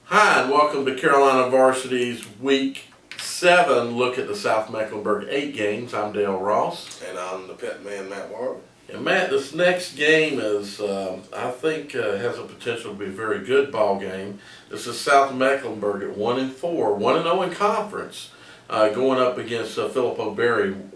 Hi, and welcome to Carolina Varsity's Week 7 look at the South Mecklenburg 8 games. I'm Dale Ross. And I'm the pet man, Matt Warren. And Matt, this next game is, I think, has a potential to be a very good ball game. This is South Mecklenburg at 1-4, 1-0 in conference, going up against Phillip 1-4,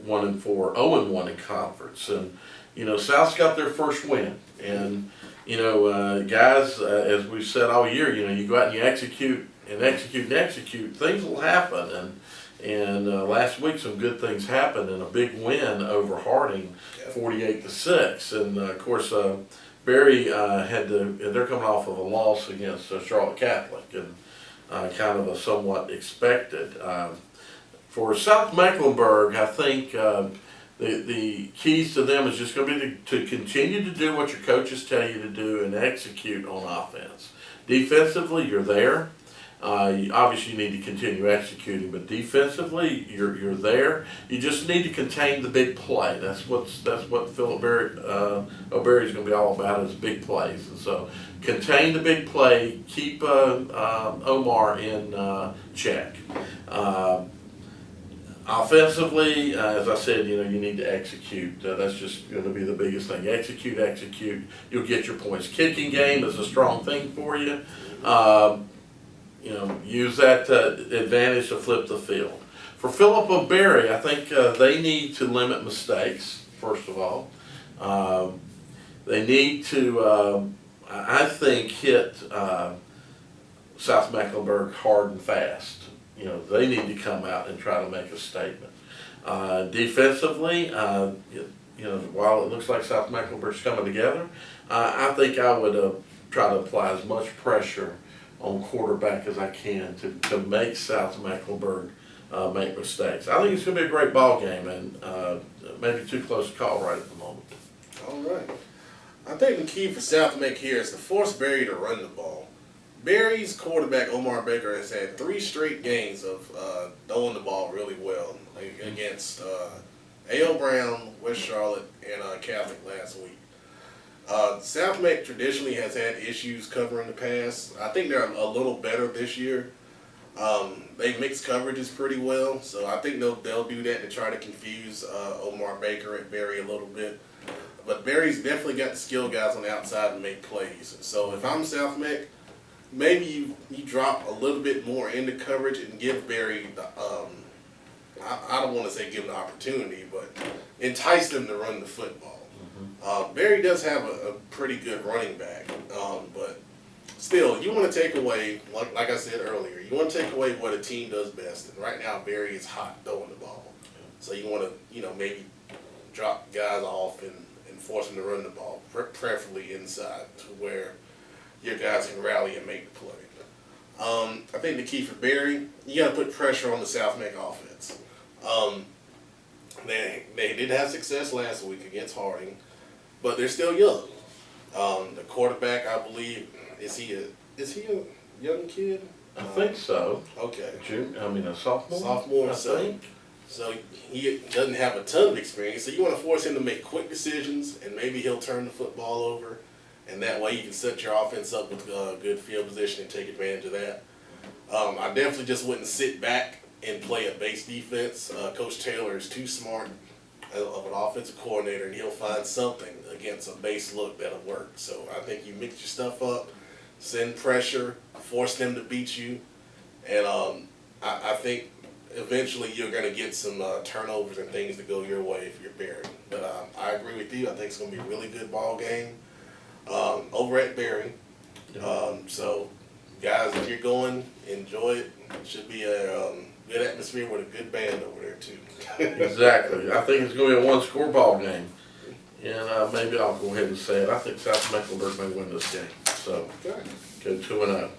0-1 in conference. And, you know, South's got their first win. And, you know, guys, as we've said all year, you know, you go out and you execute, things will happen. And last week some good things happened, and a big win over Harding, 48-6. And of course, Berry they're coming off of a loss against Charlotte Catholic, and kind of a somewhat expected. For South Mecklenburg, I think the keys to them is just going to be to continue to do what your coaches tell you to do and execute on offense. Defensively, you're there. Obviously, you need to continue executing, but defensively, you're there. You just need to contain the big play. That's what Phillip Berry's going to be all about, is big plays. And so, contain the big play. Keep Omar in check. Offensively, as I said, you know, you need to execute. That's just going to be the biggest thing. Execute. You'll get your points. Kicking game is a strong thing for you. You know, use that advantage to flip the field. For Phillip Berry, I think they need to limit mistakes, first of all. They need to, I think, hit South Mecklenburg hard and fast. You know, they need to come out and try to make a statement. Defensively, you know, while it looks like South Mecklenburg's coming together, I think I would try to apply as much pressure on quarterback as I can to make South Mecklenburg make mistakes. I think it's going to be a great ball game, and maybe too close to call right at the moment. All right. I think the key for South Meck here is to force Berry to run the ball. Berry's quarterback, Omar Baker, has had 3 straight games of throwing the ball really well against A.O. Brown, West Charlotte, and Catholic last week. South Meck traditionally has had issues covering the pass. I think they're a little better this year. They mix coverages pretty well, so I think they'll do that to try to confuse Omar Baker and Berry a little bit. But Berry's definitely got the skill guys on the outside to make plays. So if I'm South Meck, maybe you drop a little bit more into coverage and give Berry the, I don't want to say give them the opportunity, but entice them to run the football. Berry does have a pretty good running back, but still, you want to take away, like I said earlier, you want to take away what a team does best. And right now, Berry is hot throwing the ball. So you want to, you know, maybe drop guys off and force them to run the ball, preferably inside, to where your guys can rally and make the play. I think the key for Berry, you got to put pressure on the South Meck offense. They did have success last week against Harding, but they're still young. The quarterback, I believe, is he a young kid? I think so. Okay. A sophomore. Sophomore, I think. So he doesn't have a ton of experience. So you want to force him to make quick decisions, and maybe he'll turn the football over, and that way you can set your offense up with good field position and take advantage of that. I definitely just wouldn't sit back and play a base defense. Coach Taylor is too smart of an offensive coordinator, and he'll find something against a base look that'll work. So I think you mix your stuff up, send pressure, force them to beat you, and I think eventually you're going to get some turnovers and things to go your way if you're Berry. But I agree with you. I think it's going to be a really good ball game over at Berry. So guys, if you're going, enjoy it. It should be a good atmosphere with a good band over there too. Exactly. I think it's going to be a 1-score ball game. And maybe I'll go ahead and say it. I think South Mecklenburg may win this game. So, Okay. go 2-0.